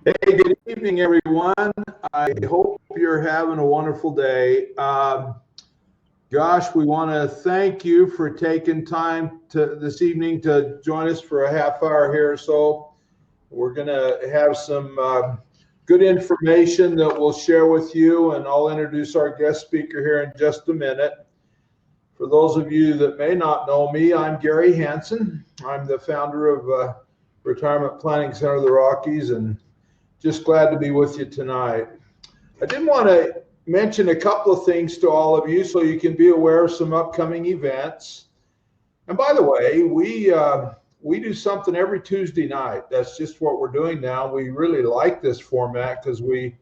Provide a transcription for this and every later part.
Hey, good evening, everyone. I hope you're having a wonderful day. Josh, we want to thank you for taking time this evening to join us for a half hour here or so. We're going to have some good information that we'll share with you, and I'll introduce our guest speaker here in just a minute. For those of you that may not know me, I'm Gary Hansen. I'm the founder of Retirement Planning Center of the Rockies, and just glad to be with you tonight. I did want to mention a couple of things to all of you so you can be aware of some upcoming events. And by the way, we do something every Tuesday night. That's just what we're doing now. We really like this format because we,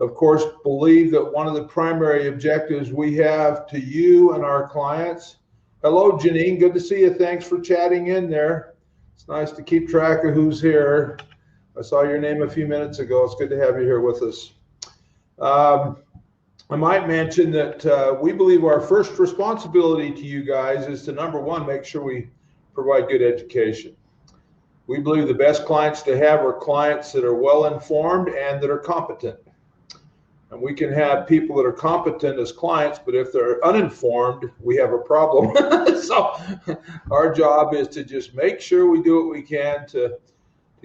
of course, believe that one of the primary objectives we have to you and our clients. Hello, Janine. Good to see you. Thanks for chatting in there. It's nice to keep track of who's here. I saw your name a few minutes ago. It's good to have you here with us. I might mention that we believe our first responsibility to you guys is to, number one, make sure we provide good education. We believe the best clients to have are clients that are well informed and that are competent. And we can have people that are competent as clients, but if they're uninformed, we have a problem. So our job is to just make sure we do what we can to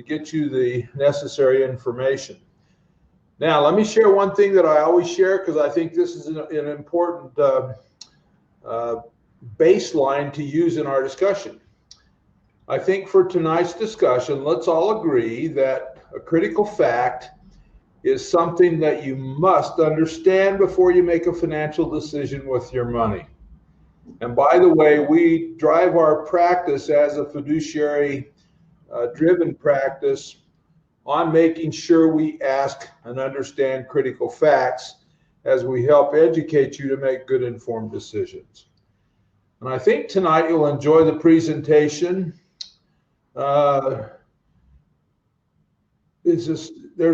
get you the necessary information. Now, let me share one thing that I always share because I think this is an important baseline to use in our discussion. I think for tonight's discussion, let's all agree that a critical fact is something that you must understand before you make a financial decision with your money. And by the way, we drive our practice as a fiduciary driven practice on making sure we ask and understand critical facts as we help educate you to make good informed decisions. And I think tonight you'll enjoy the presentation. There's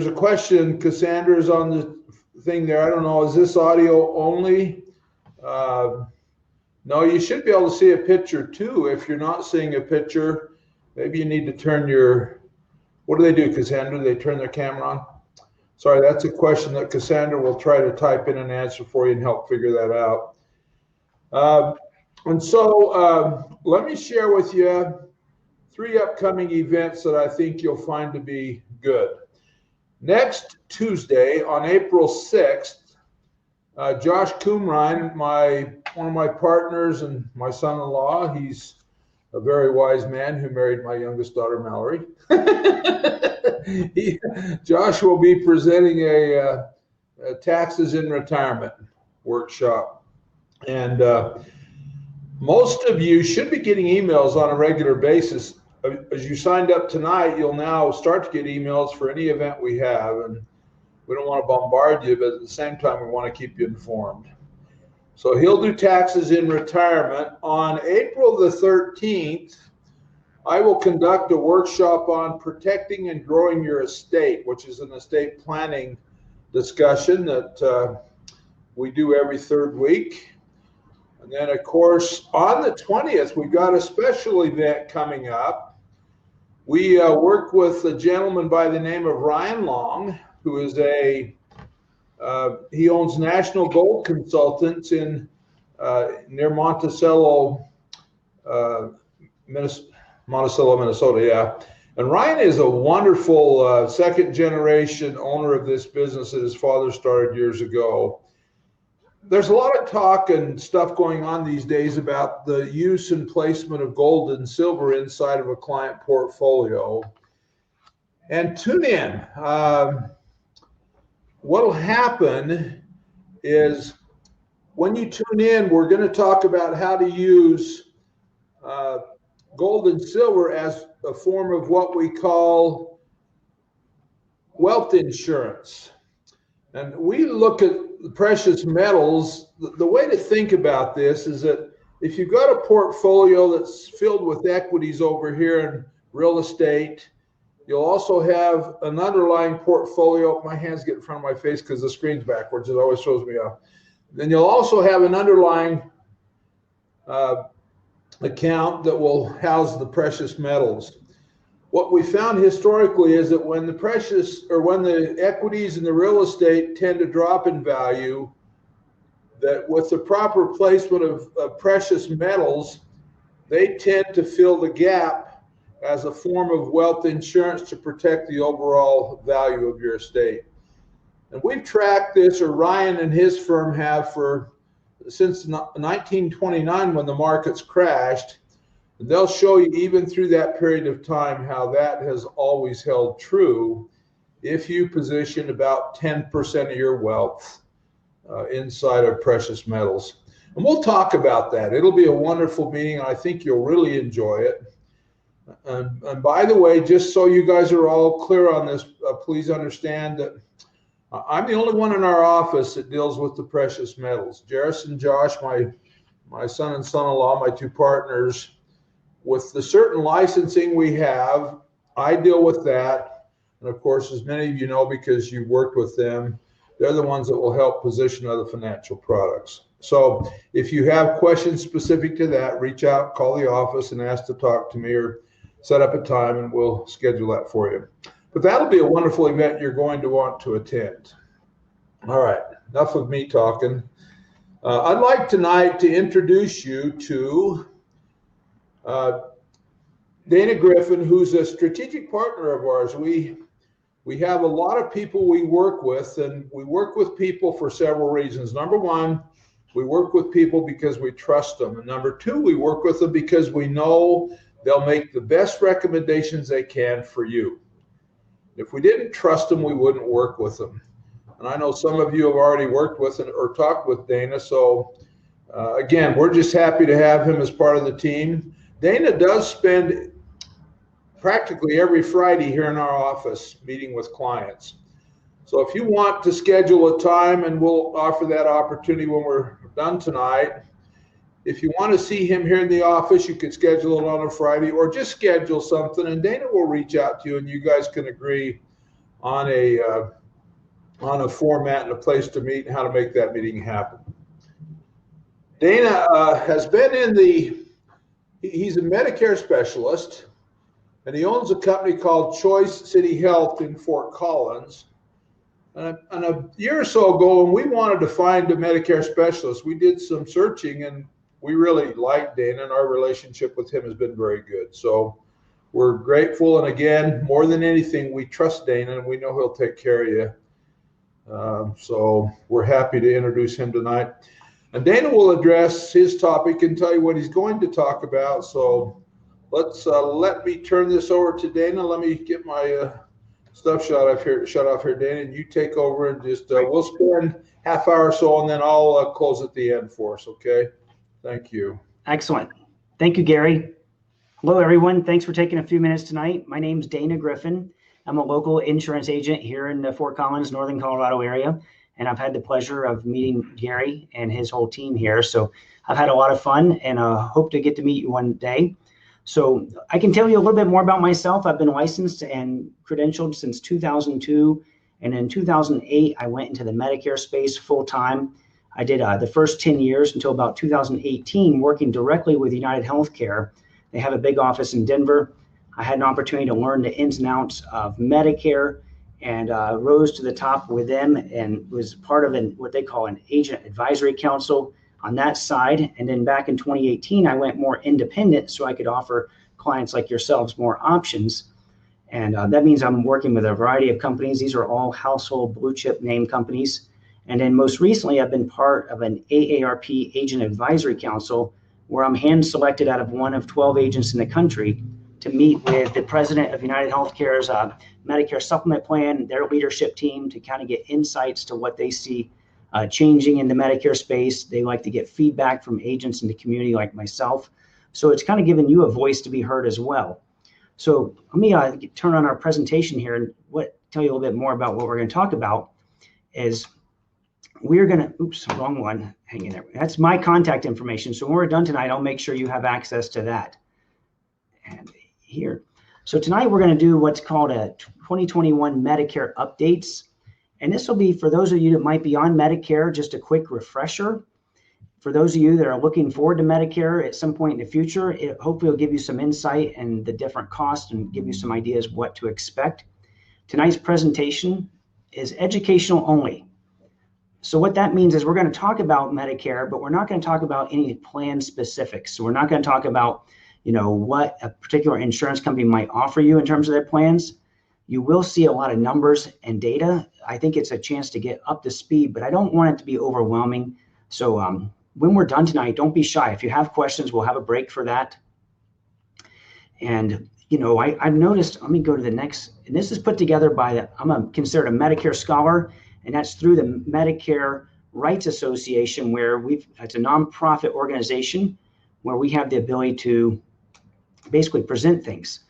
a question, Cassandra's on the thing there. I don't know, is this audio only? No, you should be able to see a picture too. If you're not seeing a picture, maybe you need to turn your, what do they do, Cassandra? Do they turn their camera on? Sorry, that's a question that Cassandra will try to type in an answer for you and help figure that out. And so let me share with you 3 upcoming events that I think you'll find to be good. Next Tuesday on April 6th, Josh Kumrein, one of my partners and my son-in-law, he's a very wise man who married my youngest daughter, Mallory. Josh will be presenting a taxes in retirement workshop. And most of you should be getting emails on a regular basis. As you signed up tonight, you'll now start to get emails for any event we have. And we don't want to bombard you, but at the same time, we want to keep you informed. So he'll do taxes in retirement. On April the 13th, I will conduct a workshop on protecting and growing your estate, which is an estate planning discussion that we do every 3rd week. And then, of course, on the 20th, we've got a special event coming up. We work with a gentleman by the name of Ryan Long, who is he owns National Gold Consultants in near Monticello, Minnesota, yeah. And Ryan is a wonderful 2nd generation owner of this business that his father started years ago. There's a lot of talk and stuff going on these days about the use and placement of gold and silver inside of a client portfolio. And tune in. What'll happen is when you tune in, we're going to talk about how to use gold and silver as a form of what we call wealth insurance. And we look at the precious metals. The way to think about this is that if you've got a portfolio that's filled with equities over here in real estate, you'll also have an underlying portfolio. My hands get in front of my face because the screen's backwards. It always throws me off. Then you'll also have an underlying account that will house the precious metals. what we found historically is that when the equities and the real estate tend to drop in value, that with the proper placement of precious metals, they tend to fill the gap as a form of wealth insurance to protect the overall value of your estate. And we've tracked this, or Ryan and his firm have, since 1929 when the markets crashed. They'll show you even through that period of time how that has always held true if you position about 10% of your wealth inside of precious metals. And we'll talk about that. It'll be a wonderful meeting. I think you'll really enjoy it. And by the way, just so you guys are all clear on this, please understand that I'm the only one in our office that deals with the precious metals. Jairus and Josh, my son and son-in-law, my two partners, with the certain licensing we have, I deal with that. And of course, as many of you know, because you've worked with them, they're the ones that will help position other financial products. So if you have questions specific to that, reach out, call the office and ask to talk to me, or set up a time and we'll schedule that for you. But that'll be a wonderful event you're going to want to attend. All right, enough of me talking. I'd like tonight to introduce you to Dana Griffin, who's a strategic partner of ours. We have a lot of people we work with, and we work with people for several reasons. Number one, we work with people because we trust them. And number two, we work with them because we know they'll make the best recommendations they can for you. If we didn't trust them, we wouldn't work with them. And I know some of you have already worked with or talked with Dana. So again, we're just happy to have him as part of the team. Dana does spend practically every Friday here in our office meeting with clients. So if you want to schedule a time, and we'll offer that opportunity when we're done tonight, if you want to see him here in the office, you can schedule it on a Friday, or just schedule something and Dana will reach out to you and you guys can agree on a format and a place to meet and how to make that meeting happen. Dana has been he's a Medicare specialist, and he owns a company called Choice City Health in Fort Collins. And a year or so ago, when we wanted to find a Medicare specialist, we did some searching, and we really like Dana, and our relationship with him has been very good. So we're grateful, and again, more than anything, we trust Dana, and we know he'll take care of you. So we're happy to introduce him tonight. And Dana will address his topic and tell you what he's going to talk about. So let me turn this over to Dana. Let me get my stuff shut off here, Dana, and you take over and just we'll spend half hour or so, and then I'll close at the end for us. Okay. Thank you. Excellent. Thank you, Gary. Hello, everyone. Thanks for taking a few minutes tonight. My name's Dana Griffin. I'm a local insurance agent here in the Fort Collins, Northern Colorado area, and I've had the pleasure of meeting Gary and his whole team here. So I've had a lot of fun, and hope to get to meet you one day. So I can tell you a little bit more about myself. I've been licensed and credentialed since 2002, and in 2008, I went into the Medicare space full time. I did the first 10 years until about 2018, working directly with United Healthcare. They have a big office in Denver. I had an opportunity to learn the ins and outs of Medicare, and rose to the top with them, and was part of what they call an agent advisory council on that side. And then back in 2018, I went more independent so I could offer clients like yourselves more options. And that means I'm working with a variety of companies. These are all household blue chip name companies. And then most recently, I've been part of an AARP Agent Advisory Council, where I'm hand selected out of one of 12 agents in the country to meet with the president of United Healthcare's Medicare Supplement Plan, their leadership team, to kind of get insights to what they see changing in the Medicare space. They like to get feedback from agents in the community like myself. So it's kind of giving you a voice to be heard as well. So let me turn on our presentation here and tell you a little bit more about what we're going to talk about. Is we're going to, oops, wrong one, hang in there. That's my contact information. So when we're done tonight, I'll make sure you have access to that. And here. So tonight we're going to do what's called a 2021 Medicare Updates. And this will be for those of you that might be on Medicare, just a quick refresher. for those of you that are looking forward to Medicare at some point in the future, it hopefully will give you some insight and the different costs and give you some ideas what to expect. Tonight's presentation is educational only. So what that means is we're going to talk about Medicare, but we're not going to talk about any plan specifics. So we're not going to talk about, what a particular insurance company might offer you in terms of their plans. You will see a lot of numbers and data. I think it's a chance to get up to speed, but I don't want it to be overwhelming. So when we're done tonight, don't be shy. If you have questions, we'll have a break for that. And, I've noticed, let me go to the next, and this is put together by, I'm considered a Medicare scholar, and that's through the Medicare Rights Association, where it's a nonprofit organization where we have the ability to basically present things.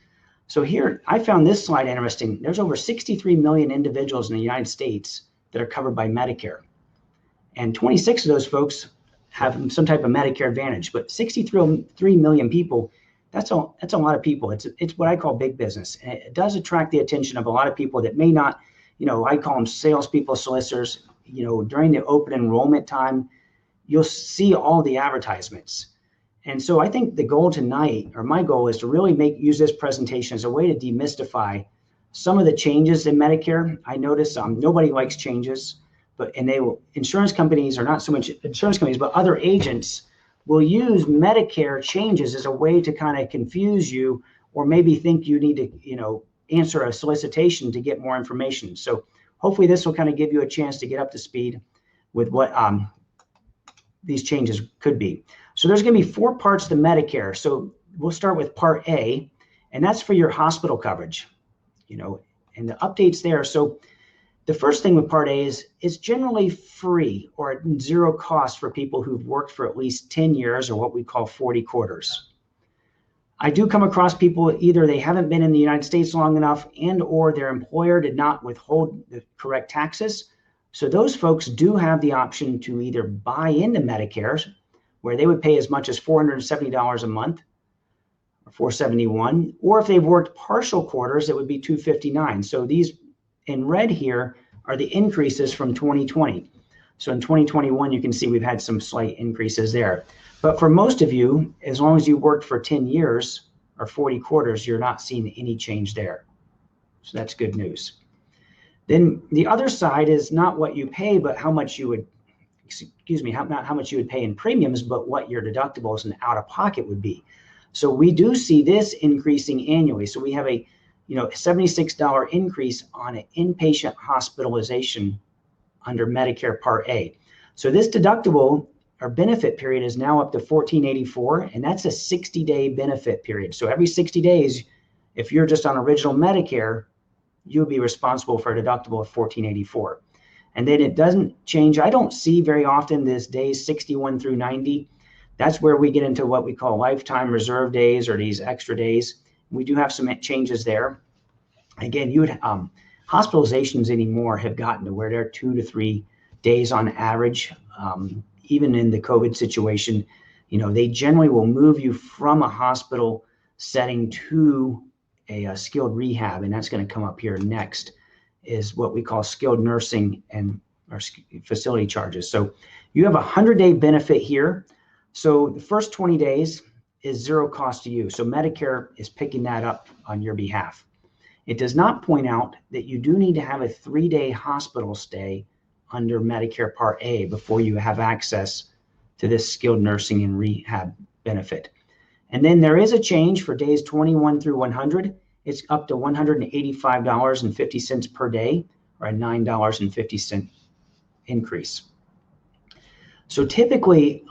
So here, I found this slide interesting. There's over 63 million individuals in the United States that are covered by Medicare. And 26 of those folks have some type of Medicare Advantage, but 63 million people, that's a lot of people. It's what I call big business. And it does attract the attention of a lot of people that may not, I call them salespeople, solicitors. During the open enrollment time, you'll see all the advertisements. And so I think the goal tonight, or my goal, is to really use this presentation as a way to demystify some of the changes in Medicare. I notice nobody likes changes, insurance companies, or not so much insurance companies, but other agents will use Medicare changes as a way to kind of confuse you, or maybe think you need to, answer a solicitation to get more information. So hopefully this will kind of give you a chance to get up to speed with what these changes could be. So there's going to be 4 parts to Medicare. So we'll start with Part A, and that's for your hospital coverage, and the updates there. So the first thing with Part A is it's generally free or at zero cost for people who've worked for at least 10 years, or what we call 40 quarters. I do come across people, either they haven't been in the United States long enough, and or their employer did not withhold the correct taxes. So those folks do have the option to either buy into Medicare, where they would pay as much as $470 a month, or $471, or if they've worked partial quarters, it would be $259. So these in red here are the increases from 2020. So in 2021, you can see we've had some slight increases there. But for most of you, as long as you worked for 10 years or 40 quarters, you're not seeing any change there. So that's good news. Then the other side is not what you pay, but how much you would, not how much you would pay in premiums, but what your deductibles and out-of-pocket would be. So we do see this increasing annually. So we have a $76 increase on an inpatient hospitalization under Medicare Part A. So this deductible or benefit period is now up to $1,484, and that's a 60-day benefit period. So every 60 days, if you're just on original Medicare, you'll be responsible for a deductible of $1,484. And then it doesn't change. I don't see very often this days 61 through 90. That's where we get into what we call lifetime reserve days, or these extra days. We do have some changes there. Again, hospitalizations anymore have gotten to where they're 2 to 3 days on average. Even in the COVID situation, they generally will move you from a hospital setting to a skilled rehab, and that's going to come up here next, is what we call skilled nursing and or facility charges. So you have a 100-day benefit here. So the first 20 days is zero cost to you. So Medicare is picking that up on your behalf. It does not point out that you do need to have a 3-day hospital stay under Medicare Part A before you have access to this skilled nursing and rehab benefit. And then there is a change for days 21 through 100. It's up to $185.50 per day, or a $9.50 increase. So typically,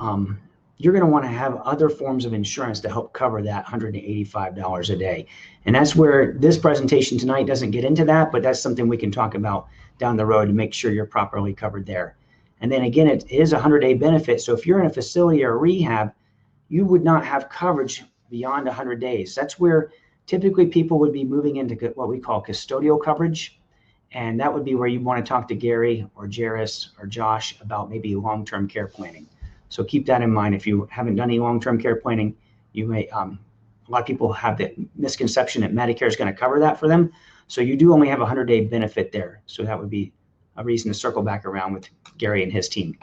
you're going to want to have other forms of insurance to help cover that $185 a day. And that's where this presentation tonight doesn't get into that, but that's something we can talk about down the road to make sure you're properly covered there. And then again, it is a 100-day benefit. So if you're in a facility or a rehab, you would not have coverage beyond 100 days. That's where typically people would be moving into what we call custodial coverage. And that would be where you want to talk to Gary or Jairus or Josh about maybe long-term care planning. So keep that in mind. If you haven't done any long-term care planning, you may, a lot of people have the misconception that Medicare is going to cover that for them. So you do only have a 100-day benefit there. So that would be a reason to circle back around with Gary and his team.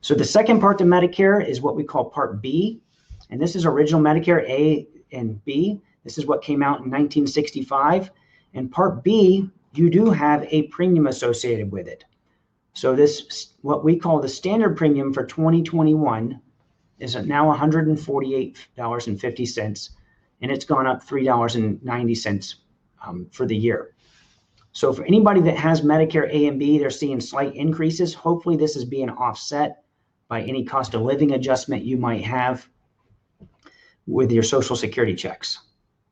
So the second part to Medicare is what we call Part B, and this is original Medicare A and B. This is what came out in 1965. And Part B, you do have a premium associated with it. So this, what we call the standard premium for 2021, is now $148.50, and it's gone up $3.90 for the year. So for anybody that has Medicare A and B, they're seeing slight increases. Hopefully this is being offset by any cost of living adjustment you might have with your Social Security checks.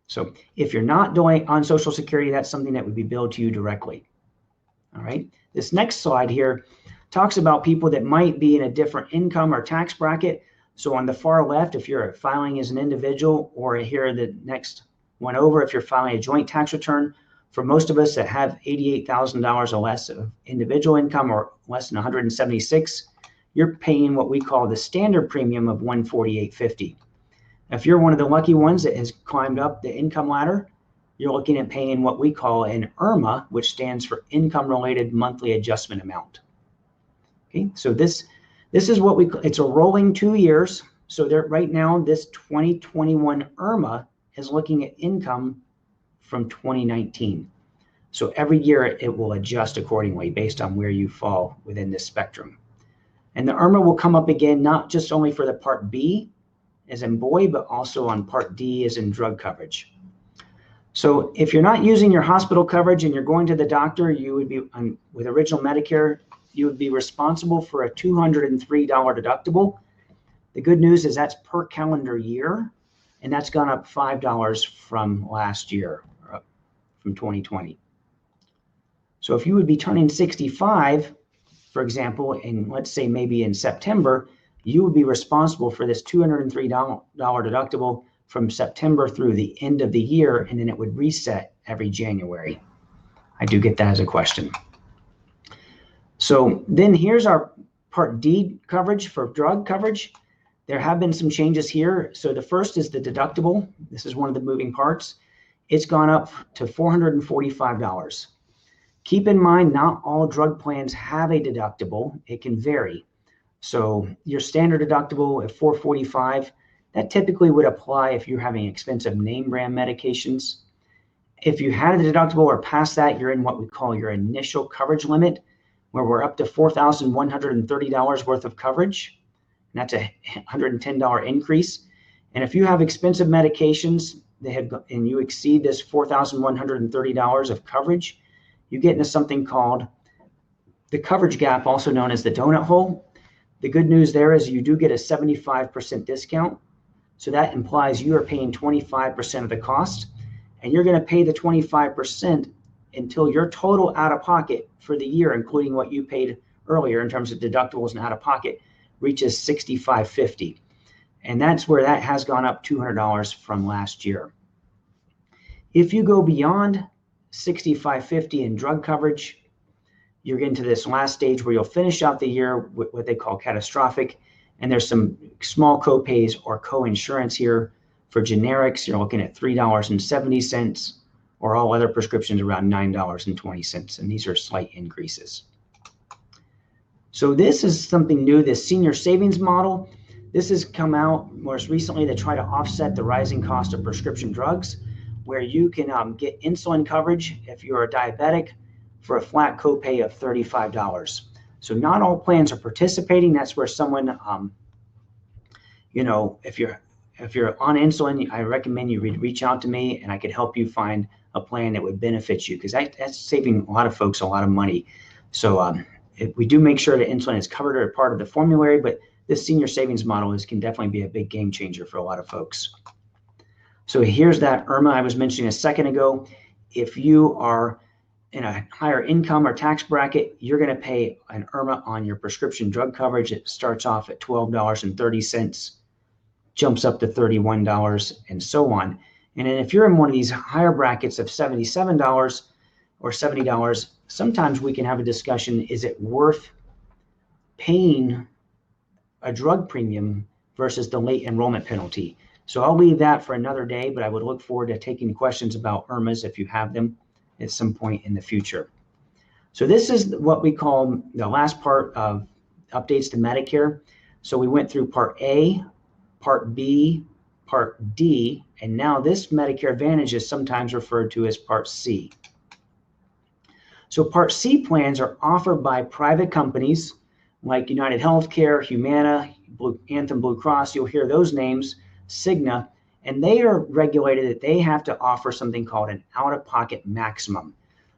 So if you're not doing on Social Security, that's something that would be billed to you directly. All right. This next slide here talks about people that might be in a different income or tax bracket. So on the far left, if you're filing as an individual, or here the next one over, if you're filing a joint tax return, for most of us that have $88,000 or less of individual income or less than 176, you're paying what we call the standard premium of $148.50. If you're one of the lucky ones that has climbed up the income ladder, you're looking at paying what we call an IRMA, which stands for Income Related Monthly Adjustment Amount. Okay, so this is what it's a rolling 2 years. So there right now, this 2021 IRMA is looking at income from 2019. So every year it will adjust accordingly based on where you fall within this spectrum. And the IRMA will come up again, not just only for the Part B, as in boy, but also on Part D, as in drug coverage. So if you're not using your hospital coverage and you're going to the doctor, you would be, with original Medicare, you would be responsible for a $203 deductible. The good news is that's per calendar year, and that's gone up $5 from last year, from 2020. So if you would be turning 65, for example, and let's say maybe in September, you would be responsible for this $203 deductible from September through the end of the year, and then it would reset every January. I do get that as a question. So then here's our Part D coverage for drug coverage. There have been some changes here. So the first is the deductible. This is one of the moving parts. It's gone up to $445. Keep in mind, not all drug plans have a deductible. It can vary. So your standard deductible at $445, that typically would apply if you're having expensive name brand medications. If you had a deductible or past that, you're in what we call your initial coverage limit, where we're up to $4,130 worth of coverage. And that's a $110 increase. And if you have expensive medications and you exceed this $4,130 of coverage, you get into something called the coverage gap, also known as the donut hole. The good news there is you do get a 75% discount. So that implies you are paying 25% of the cost, and you're going to pay the 25% until your total out of pocket for the year, including what you paid earlier in terms of deductibles and out of pocket, reaches $65.50. And that's where that has gone up $200 from last year. If you go beyond $65.50 in drug coverage, you're getting to this last stage where you'll finish out the year with what they call catastrophic. And there's some small co-pays or co-insurance here. For generics, you're looking at $3.70, or all other prescriptions around $9.20. And these are slight increases. So this is something new, this senior savings model. This has come out most recently to try to offset the rising cost of prescription drugs, where you can get insulin coverage if you're a diabetic for a flat copay of $35. So not all plans are participating. That's where someone, if you're on insulin, I recommend you reach out to me, and I could help you find a plan that would benefit you, because that's saving a lot of folks a lot of money. So we do make sure that insulin is covered or part of the formulary, but this senior savings model can definitely be a big game changer for a lot of folks. So here's that IRMA I was mentioning a second ago. If you are in a higher income or tax bracket, you're going to pay an IRMA on your prescription drug coverage. It starts off at $12.30, jumps up to $31, and so on. And then if you're in one of these higher brackets of $77 or $70, sometimes we can have a discussion, is it worth paying a drug premium versus the late enrollment penalty? So I'll leave that for another day, but I would look forward to taking questions about IRMAs if you have them at some point in the future. So this is what we call the last part of updates to Medicare. So we went through Part A, Part B, Part D, and now this Medicare Advantage is sometimes referred to as Part C. So Part C plans are offered by private companies like United Healthcare, Humana, Anthem Blue Cross. You'll hear those names, Cigna, and they are regulated that they have to offer something called an out-of-pocket maximum.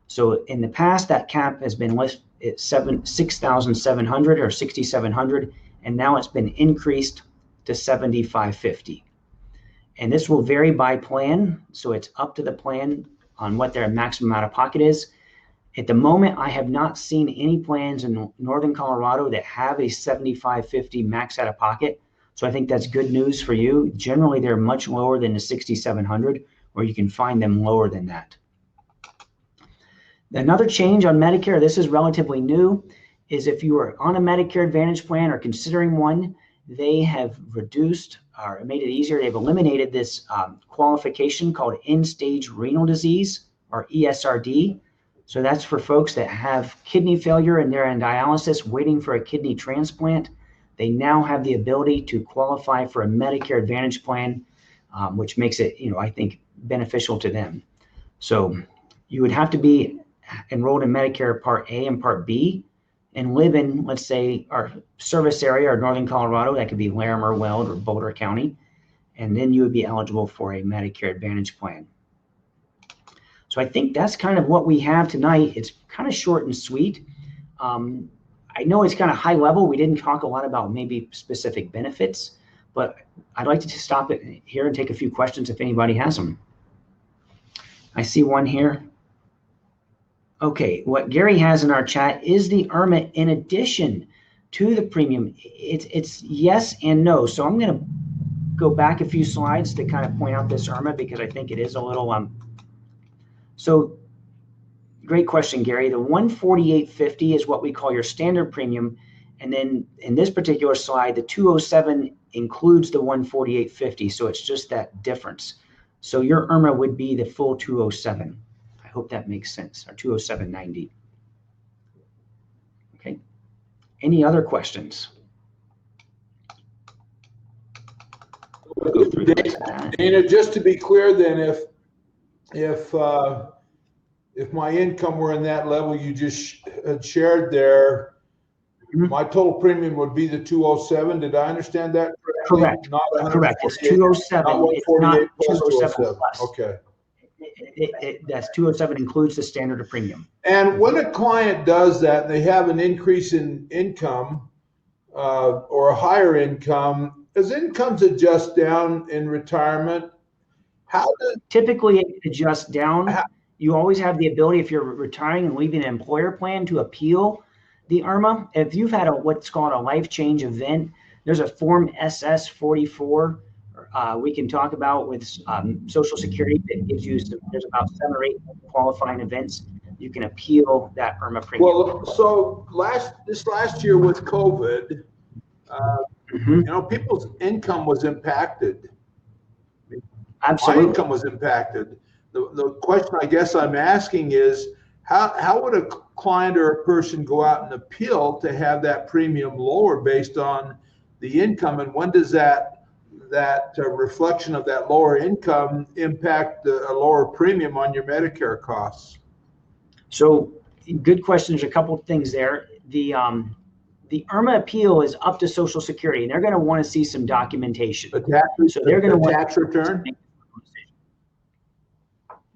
So in the past, that cap has been listed at $6,700 or $6,700, and now it's been increased to $7,550. And this will vary by plan, so it's up to the plan on what their maximum out-of-pocket is. At the moment, I have not seen any plans in Northern Colorado that have a $7,550 max out-of-pocket. So I think that's good news for you. Generally, they're much lower than the $6,700, or you can find them lower than that. Another change on Medicare, this is relatively new, is if you are on a Medicare Advantage plan or considering one, they have reduced or made it easier. They've eliminated this qualification called end-stage renal disease, or ESRD. So that's for folks that have kidney failure and they're on dialysis waiting for a kidney transplant. They now have the ability to qualify for a Medicare Advantage plan, which makes it, I think, beneficial to them. So you would have to be enrolled in Medicare Part A and Part B and live in, let's say, our service area or Northern Colorado. That could be Larimer, Weld, or Boulder County. And then you would be eligible for a Medicare Advantage plan. So I think that's kind of what we have tonight. It's kind of short and sweet. I know it's kind of high level. We didn't talk a lot about maybe specific benefits, but I'd like to just stop it here and take a few questions if anybody has them. I see one here. Okay, what Gary has in our chat is the IRMA in addition to the premium. It's yes and no. So I'm going to go back a few slides to kind of point out this IRMA because I think it is a little so great question, Gary. The $148.50 is what we call your standard premium, and then in this particular slide, the $207 includes the $148.50. So it's just that difference. So your IRMA would be the full $207. I hope that makes sense, or $207.90. Okay. Any other questions? We'll go through Dana, just to be clear, then, if my income were in that level you just had shared there, my total premium would be the 207. Did I understand that correctly? Correct. Not correct. It's 207. It's not 207 plus. Okay. That's 207 includes the standard of premium. And when a client does that, they have an increase in income or a higher income. As incomes adjust down in retirement, typically it adjusts down. You always have the ability, if you're retiring and leaving an employer plan, to appeal the IRMA. If you've had what's called a life change event, there's a form SS 44 we can talk about with Social Security that gives you there's about 7 or 8 qualifying events. You can appeal that IRMA premium. Well, so this last year with COVID, people's income was impacted. Absolutely. My income was impacted. The question I guess I'm asking is, how would a client or a person go out and appeal to have that premium lower based on the income, and when does that reflection of that lower income impact a lower premium on your Medicare costs? So, good question. There's a couple of things there. The IRMA appeal is up to Social Security, and they're going to want to see some documentation. So they're going to want tax return.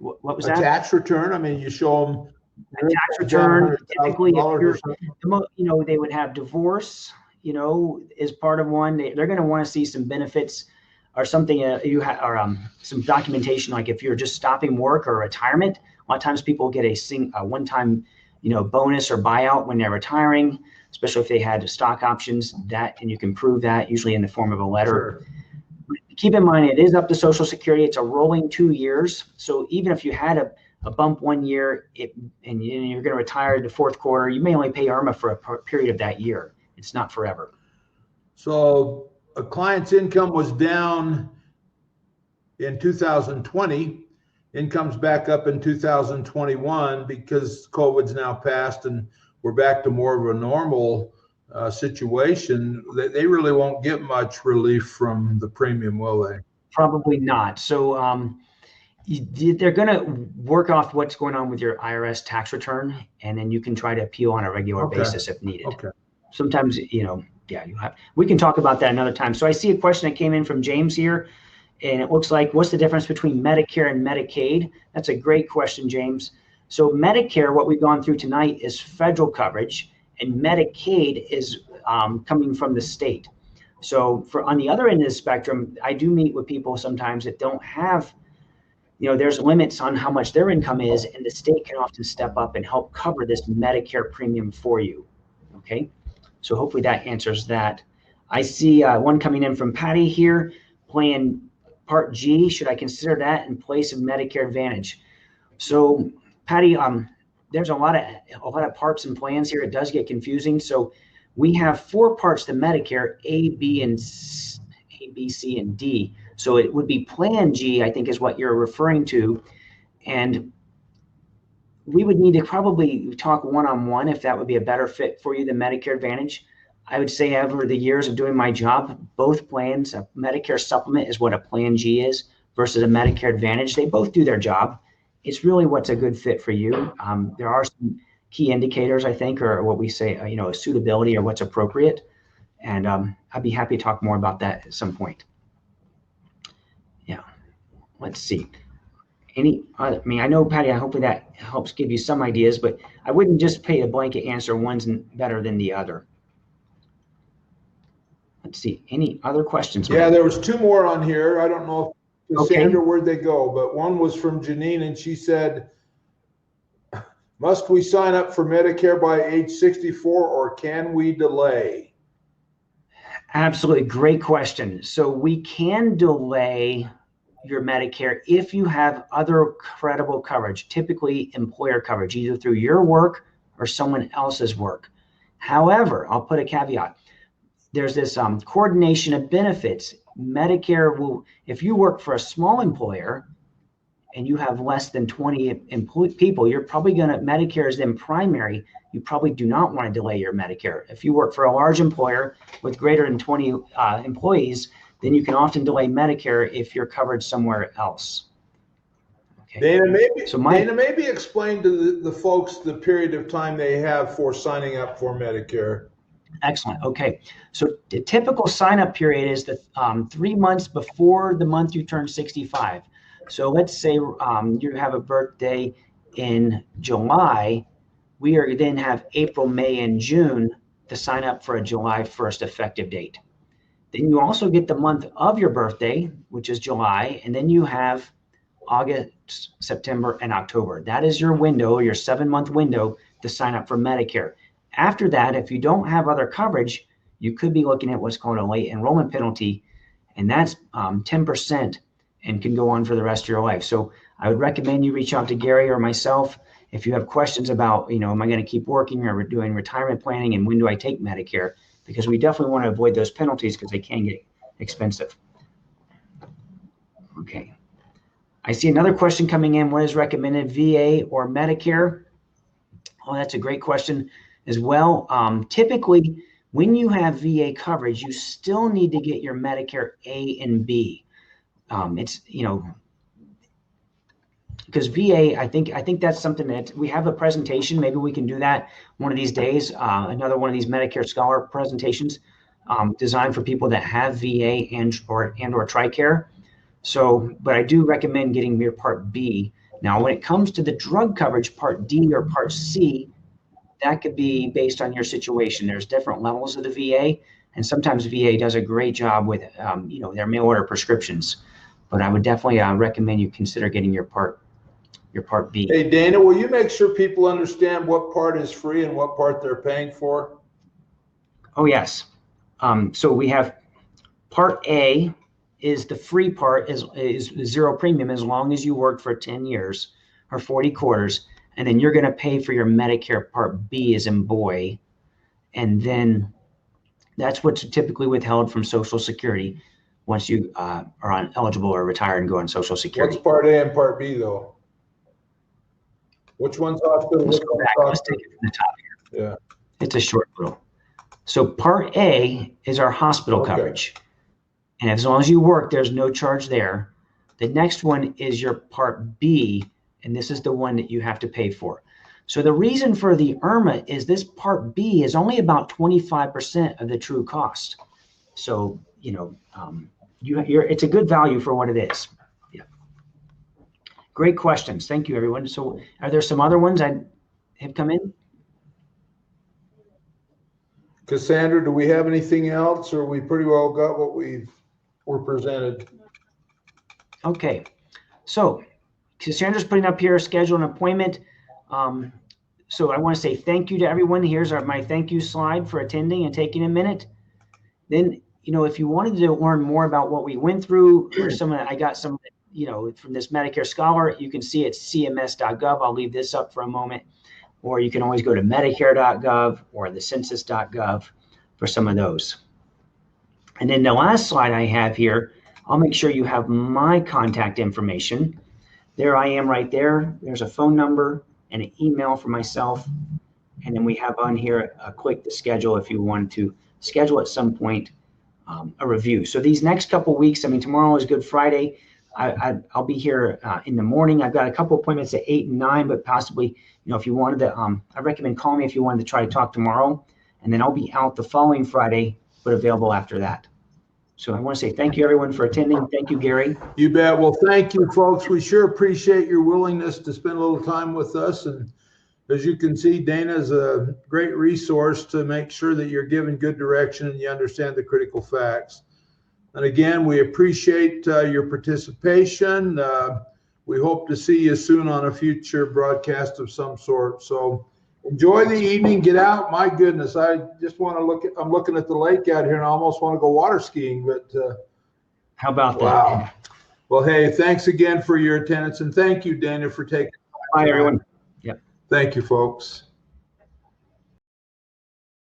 What was that? A tax return. I mean, you show them a tax return. Typically, if you're, they would have divorce, is part of one. They're going to want to see some benefits or something. Some documentation, like if you're just stopping work or retirement. A lot of times, people get a one-time, bonus or buyout when they're retiring, especially if they had stock options. And you can prove that usually in the form of a letter. Sure. Keep in mind, it is up to Social Security. It's a rolling 2 years. So even if you had a bump 1 year and you're going to retire the fourth quarter, you may only pay IRMA for a period of that year. It's not forever. So a client's income was down in 2020. Income's back up in 2021 because COVID's now passed and we're back to more of a normal situation, they really won't get much relief from the premium, will they? Probably not. So they're going to work off what's going on with your IRS tax return, and then you can try to appeal on a regular basis if needed. Okay. Sometimes, yeah, we can talk about that another time. So I see a question that came in from James here, and it looks like, what's the difference between Medicare and Medicaid? That's a great question, James. So Medicare, what we've gone through tonight, is federal coverage, and Medicaid is coming from the state. So on the other end of the spectrum, I do meet with people sometimes that don't have, there's limits on how much their income is, and the state can often step up and help cover this Medicare premium for you. Okay, so hopefully that answers that. I see one coming in from Patty here, Plan Part G. Should I consider that in place of Medicare Advantage? So Patty, there's a lot of parts and plans here. It does get confusing. So we have 4 parts to Medicare: A, B, C, and D. So it would be Plan G, I think, is what you're referring to. And we would need to probably talk one-on-one if that would be a better fit for you than Medicare Advantage. I would say over the years of doing my job, both plans, a Medicare supplement is what a Plan G is versus a Medicare Advantage. They both do their job. It's really what's a good fit for you. There are some key indicators, I think, or what we say, a suitability or what's appropriate. And I'd be happy to talk more about that at some point. Yeah, let's see. I know, Patty, hopefully that helps give you some ideas, but I wouldn't just pay a blanket answer, one's better than the other. Let's see, any other questions? Yeah, there was 2 more on here. I don't know if Sandra, Okay. where'd they go, but one was from Janine, and she said, must we sign up for Medicare by age 64, or can we delay? Absolutely, great question. So we can delay your Medicare if you have other credible coverage, typically employer coverage, either through your work or someone else's work. However, I'll put a caveat. There's this coordination of benefits. Medicare will, if you work for a small employer and you have less than 20 people, you're probably Medicare is then primary. You probably do not want to delay your Medicare. If you work for a large employer with greater than 20 employees, then you can often delay Medicare if you're covered somewhere else. Okay. Dana, maybe explain to the folks the period of time they have for signing up for Medicare. Excellent. Okay. So the typical sign-up period is the 3 months before the month you turn 65. So let's say you have a birthday in July. We are then have April, May, and June to sign up for a July 1st effective date. Then you also get the month of your birthday, which is July, and then you have August, September, and October. That is your window, your 7-month window to sign up for Medicare. After that, if you don't have other coverage, you could be looking at what's called a late enrollment penalty, and that's 10% and can go on for the rest of your life. So I would recommend you reach out to Gary or myself if you have questions about, am I going to keep working or doing retirement planning, and when do I take Medicare? Because we definitely want to avoid those penalties because they can get expensive. Okay. I see another question coming in. What is recommended, VA or Medicare? Oh, that's a great question as well. Typically, when you have VA coverage, you still need to get your Medicare A and B. It's, because VA, I think that's something that we have a presentation. Maybe we can do that one of these days. Another one of these Medicare Scholar presentations designed for people that have VA and or TRICARE. So, but I do recommend getting your Part B. Now, when it comes to the drug coverage, Part D or Part C, that could be based on your situation. There's different levels of the VA, and sometimes VA does a great job with, their mail order prescriptions. But I would definitely recommend you consider getting your Part B. Hey, Dana, will you make sure people understand what part is free and what part they're paying for? Oh, yes. So we have Part A is the free part, is zero premium as long as you work for 10 years or 40 quarters. And then you're going to pay for your Medicare Part B as in boy. And then that's what's typically withheld from Social Security once you are eligible or retired and go on Social Security. What's Part A and Part B, though? Which one's hospital? Let's go back. Let's take it from the top here. Yeah. It's a short little. So Part A is our hospital Okay. coverage. And as long as you work, there's no charge there. The next one is your Part B, and this is the one that you have to pay for. So the reason for the IRMA is this Part B is only about 25% of the true cost. So, you know, it's a good value for what it is. Yeah. Great questions. Thank you, everyone. So are there some other ones that have come in? Cassandra, do we have anything else, or we pretty well got what were presented? Okay. So Cassandra's putting up here, schedule an appointment. So I want to say thank you to everyone. Here's my thank you slide for attending and taking a minute. Then, you know, if you wanted to learn more about what we went through, or I got some, you know, from this Medicare Scholar, you can see it cms.gov. I'll leave this up for a moment. Or you can always go to medicare.gov or the census.gov for some of those. And then the last slide I have here, I'll make sure you have my contact information. There I am right there. There's a phone number and an email for myself. And then we have on here a click to schedule if you want to schedule at some point a review. So these next couple of weeks, I mean, tomorrow is Good Friday. I'll be here in the morning. I've got a couple appointments at 8 and 9, but possibly, you know, if you wanted to, I recommend calling me if you wanted to try to talk tomorrow. And then I'll be out the following Friday, but available after that. So I want to say thank you, everyone, for attending. Thank you, Gary. You bet. Well, thank you, folks. We sure appreciate your willingness to spend a little time with us. And as you can see, Dana is a great resource to make sure that you're given good direction and you understand the critical facts. And again, we appreciate your participation. We hope to see you soon on a future broadcast of some sort. So enjoy the evening. Get out. My goodness, I just want to look at, I'm looking at the lake out here and I almost want to go water skiing, but how about wow. that? Well, hey, thanks again for your attendance, and thank you, Dana, for taking. Bye, everyone. Yep. Thank you, folks.